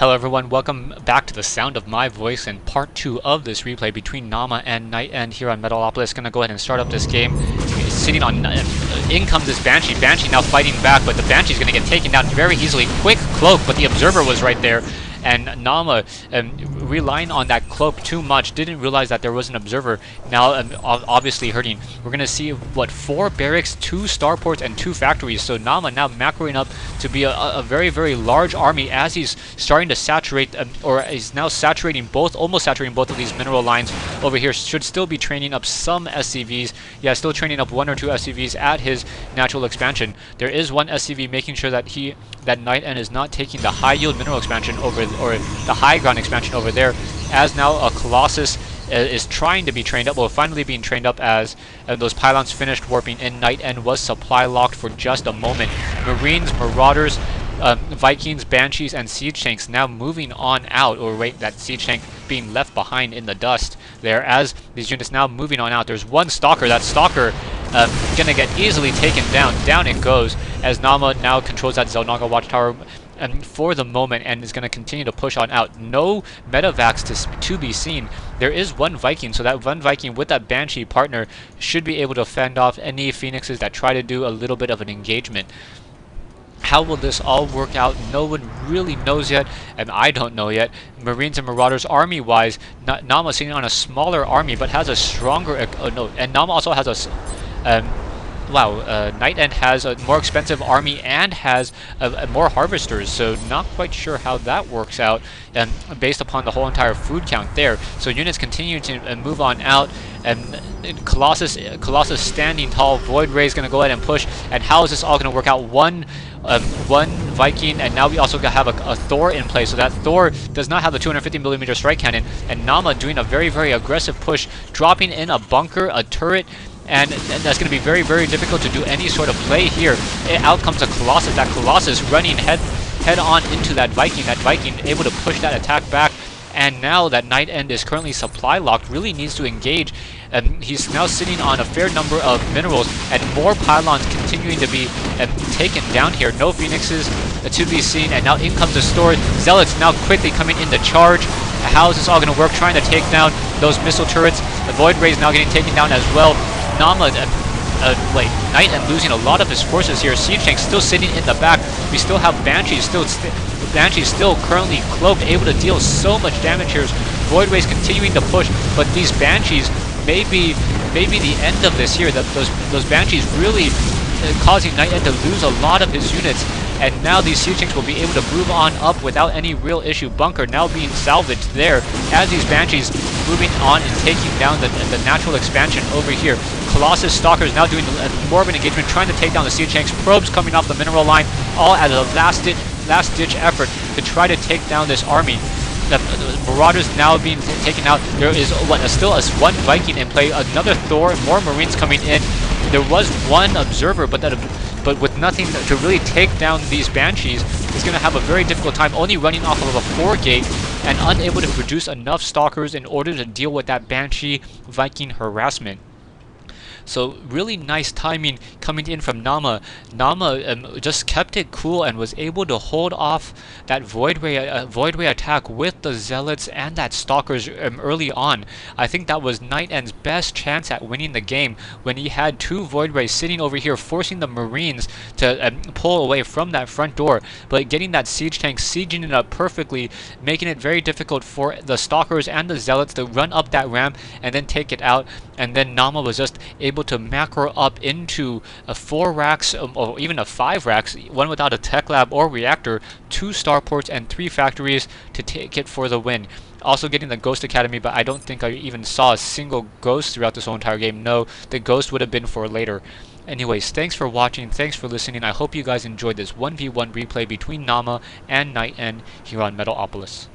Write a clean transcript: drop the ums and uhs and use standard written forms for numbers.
Hello everyone, welcome back to the sound of my voice and part 2 of this replay between NaaMa and NightEnd here on Metalopolis. Gonna go ahead and start up this game. Sitting on, in comes this Banshee. Banshee now fighting back, but the Banshee's gonna get taken down very easily. Quick cloak, but the Observer was right there. And NaaMa, relying on that cloak too much, didn't realize that there was an Observer. Now, obviously hurting. We're going to see, what, 4 barracks, 2 starports, and 2 factories. So NaaMa now macroing up to be a very, very large army as he's starting to saturate, or he's now saturating both, almost saturating both of these mineral lines over here. Should still be training up some SCVs. Yeah, still training up 1 or 2 SCVs at his natural expansion. There is one SCV making sure that NightEnd is not taking the high yield mineral expansion over, or the high ground expansion over there, as now a Colossus is trying to be trained up, well, finally being trained up as those pylons finished warping in. NightEnd was supply locked for just a moment. Marines, Marauders, Vikings, Banshees, and Siege Tanks now moving on out, or wait, that Siege Tank being left behind in the dust there as these units now moving on out. There's one Stalker. That Stalker gonna get easily taken down. Down it goes as NaaMa now controls that Zelnaga Watchtower for the moment and is going to continue to push on out. No medevacs to be seen. There is one Viking, so that one Viking with that Banshee partner should be able to fend off any Phoenixes that try to do a little bit of an engagement. How will this all work out? No one really knows yet, and I don't know yet. Marines and Marauders army-wise, NaaMa sitting on a smaller army, but has a stronger... and NaaMa also has a... NightEnd has a more expensive army and has more harvesters, so not quite sure how that works out based upon the whole entire food count there. So units continue to move on out, and Colossus standing tall. Void Ray is going to go ahead and push, and how is this all going to work out? One Viking, and now we also have a Thor in play, so that Thor does not have the 250mm strike cannon, and NaaMa doing a very, very aggressive push, dropping in a bunker, a turret, and that's going to be very, very difficult to do any sort of play here. Out comes a Colossus. That Colossus running head on into that Viking. That Viking able to push that attack back. And now that NightEnd is currently supply locked, really needs to engage. He's now sitting on a fair number of minerals, and more pylons continuing to be taken down here. No Phoenixes to be seen, and now in comes the Storage. Zealots now quickly coming in the charge. How is this all going to work? Trying to take down those missile turrets. The Void Ray is now getting taken down as well. NaaMa, NightEnd losing a lot of his forces here. Siege Tank still sitting in the back. We still have Banshees still currently cloaked, able to deal so much damage here. Void Rays continuing to push, but these Banshees may be the end of this here. Those Banshees really causing NightEnd to lose a lot of his units. And now these Siege Tanks will be able to move on up without any real issue. Bunker now being salvaged there as these Banshees moving on and taking down the natural expansion over here. Colossus Stalkers now doing more of an engagement, trying to take down the Siege Tanks. Probes coming off the mineral line, all as a last-ditch effort to try to take down this army. The Marauders now being taken out. There is still one Viking in play, another Thor, more Marines coming in. There was one Observer, but with nothing to really take down these Banshees, is going to have a very difficult time, only running off of a 4-gate and unable to produce enough Stalkers in order to deal with that Banshee Viking harassment. So really nice timing coming in from NaaMa. NaaMa just kept it cool and was able to hold off that Void Ray attack with the Zealots and that Stalkers early on. I think that was NightEnd's best chance at winning the game when he had 2 Void Rays sitting over here, forcing the Marines to pull away from that front door, but getting that Siege Tank sieging it up perfectly, making it very difficult for the Stalkers and the Zealots to run up that ramp and then take it out. And then NaaMa was just able to macro up into a 4 racks or even a 5 racks, one without a tech lab or reactor, 2 starports and 3 factories to take it for the win. Also getting the Ghost Academy, but I don't think I even saw a single ghost throughout this whole entire game. No, the ghost would have been for later. Anyways, thanks for watching, thanks for listening. I hope you guys enjoyed this 1v1 replay between NaaMa and NightEnd here on Metalopolis.